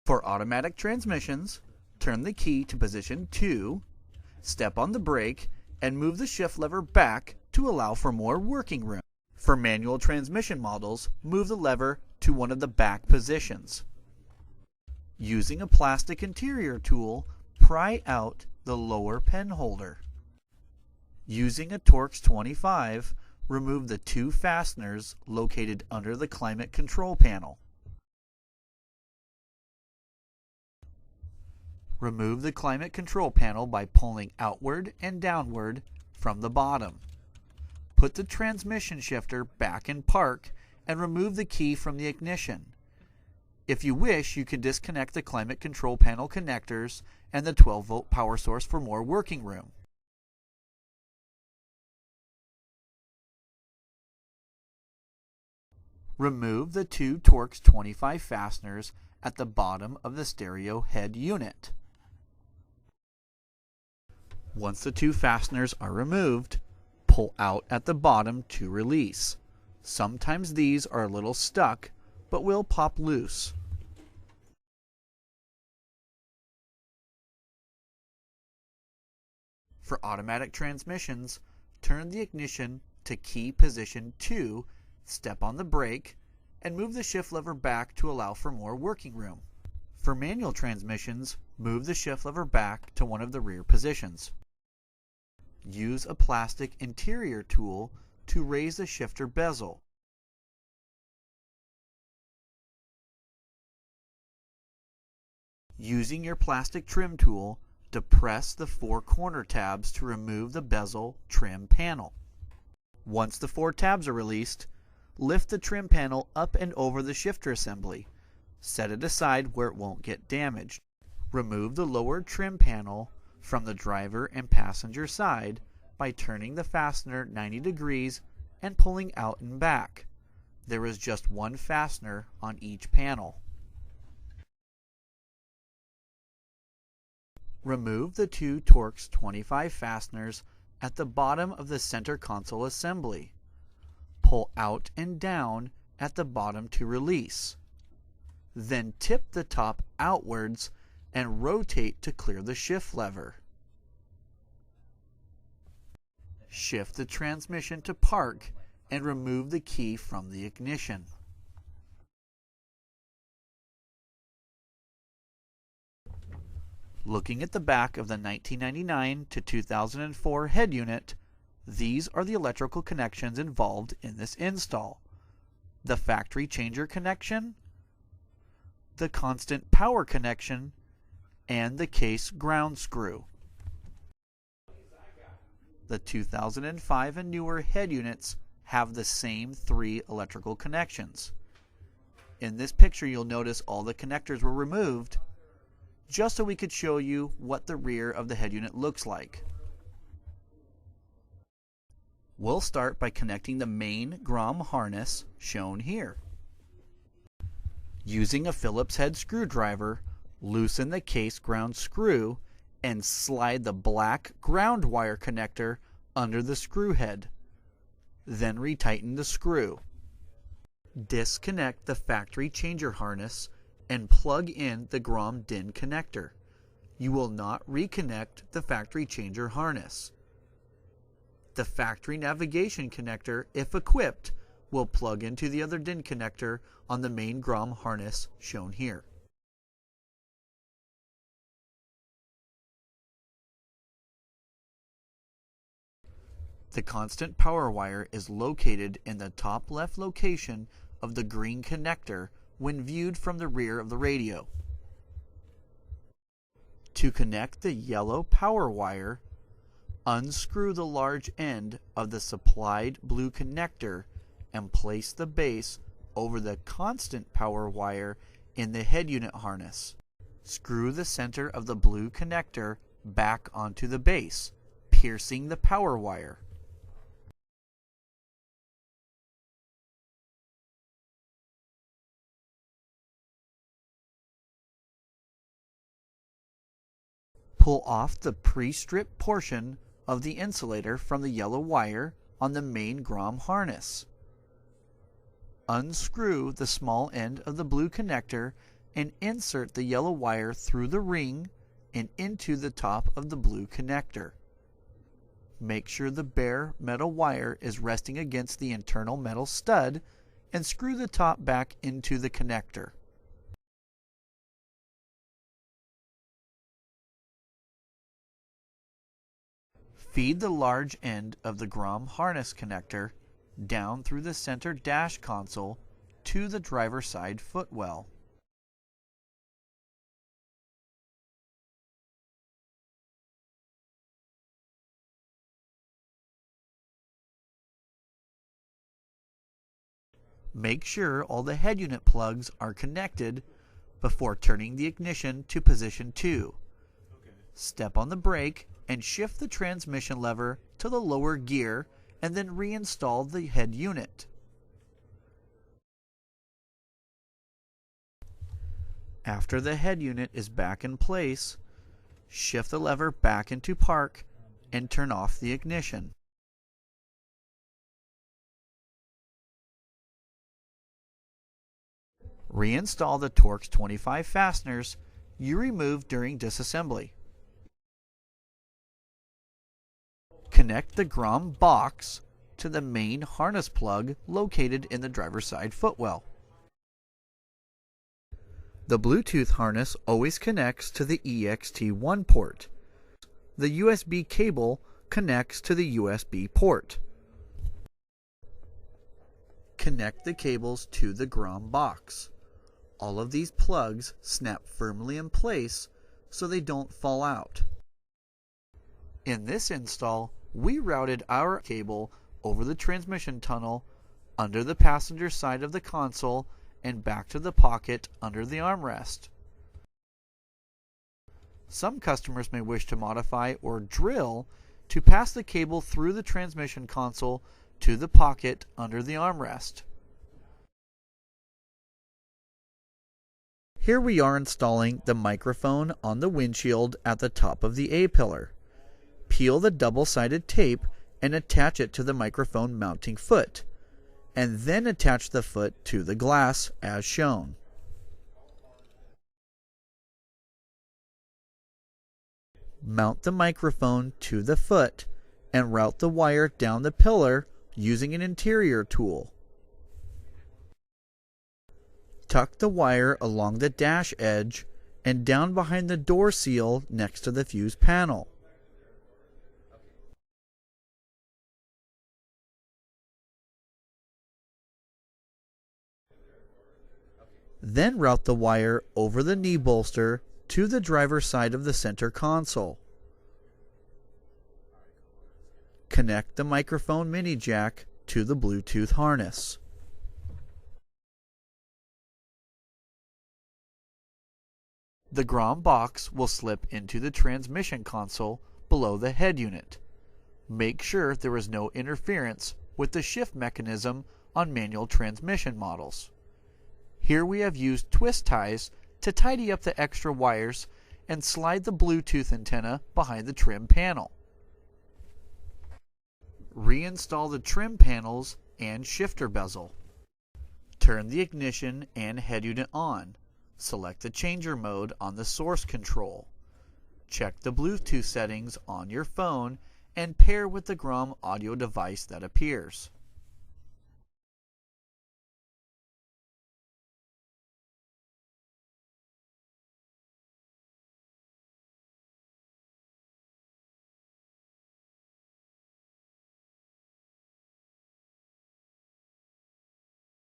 For automatic transmissions, turn the key to position 2, step on the brake, and move the shift lever back to allow for more working room. For manual transmission models, move the lever to one of the back positions. Using a plastic interior tool, pry out the lower pen holder. Using a TORX 25, remove the 2 fasteners located under the climate control panel. Remove the climate control panel by pulling outward and downward from the bottom. Put the transmission shifter back in park and remove the key from the ignition. If you wish, you can disconnect the climate control panel connectors and the 12-volt power source for more working room. Remove the 2 TORX 25 fasteners at the bottom of the stereo head unit. Once the 2 fasteners are removed, pull out at the bottom to release. Sometimes these are a little stuck, but will pop loose. For automatic transmissions, turn the ignition to key position 2, step on the brake, and move the shift lever back to allow for more working room. For manual transmissions, move the shift lever back to one of the rear positions. Use a plastic interior tool to raise the shifter bezel. Using your plastic trim tool, depress the 4 corner tabs to remove the bezel trim panel. Once the 4 tabs are released, lift the trim panel up and over the shifter assembly. Set it aside where it won't get damaged. Remove the lower trim panel from the driver and passenger side by turning the fastener 90 degrees and pulling out and back. There is just 1 fastener on each panel. Remove the 2 TORX 25 fasteners at the bottom of the center console assembly. Pull out and down at the bottom to release. Then tip the top outwards and rotate to clear the shift lever. Shift the transmission to park and remove the key from the ignition. Looking at the back of the 1999 to 2004 head unit, these are the electrical connections involved in this install: the factory changer connection, the constant power connection, and the case ground screw. The 2005 and newer head units have the same 3 electrical connections. In this picture, you'll notice all the connectors were removed just so we could show you what the rear of the head unit looks like. We'll start by connecting the main GROM harness shown here. Using a Phillips head screwdriver, loosen the case ground screw and slide the black ground wire connector under the screw head. Then retighten the screw. Disconnect the factory changer harness and plug in the GROM DIN connector. You will not reconnect the factory changer harness. The factory navigation connector, if equipped, will plug into the other DIN connector on the main GROM harness shown here. The constant power wire is located in the top left location of the green connector when viewed from the rear of the radio. To connect the yellow power wire, unscrew the large end of the supplied blue connector and place the base over the constant power wire in the head unit harness. Screw the center of the blue connector back onto the base, piercing the power wire. Pull off the pre-stripped portion of the insulator from the yellow wire on the main GROM harness. Unscrew the small end of the blue connector and insert the yellow wire through the ring and into the top of the blue connector. Make sure the bare metal wire is resting against the internal metal stud and screw the top back into the connector. Feed the large end of the GROM harness connector down through the center dash console to the driver's side footwell. Make sure all the head unit plugs are connected before turning the ignition to position 2. Step on the brake and shift the transmission lever to the lower gear and then reinstall the head unit. After the head unit is back in place, shift the lever back into park and turn off the ignition. Reinstall the TORX 25 fasteners you removed during disassembly. Connect the GROM box to the main harness plug located in the driver's side footwell. The Bluetooth harness always connects to the EXT1 port. The USB cable connects to the USB port. Connect the cables to the GROM box. All of these plugs snap firmly in place so they don't fall out. In this install, we routed our cable over the transmission tunnel, under the passenger side of the console, and back to the pocket under the armrest. Some customers may wish to modify or drill to pass the cable through the transmission console to the pocket under the armrest. Here we are installing the microphone on the windshield at the top of the A-pillar. Peel the double-sided tape and attach it to the microphone mounting foot, and then attach the foot to the glass as shown. Mount the microphone to the foot and route the wire down the pillar using an interior tool. Tuck the wire along the dash edge and down behind the door seal next to the fuse panel. Then route the wire over the knee bolster to the driver's side of the center console. Connect the microphone mini jack to the Bluetooth harness. The GROM box will slip into the transmission console below the head unit. Make sure there is no interference with the shift mechanism on manual transmission models. Here we have used twist ties to tidy up the extra wires and slide the Bluetooth antenna behind the trim panel. Reinstall the trim panels and shifter bezel. Turn the ignition and head unit on. Select the changer mode on the source control. Check the Bluetooth settings on your phone and pair with the GROM audio device that appears.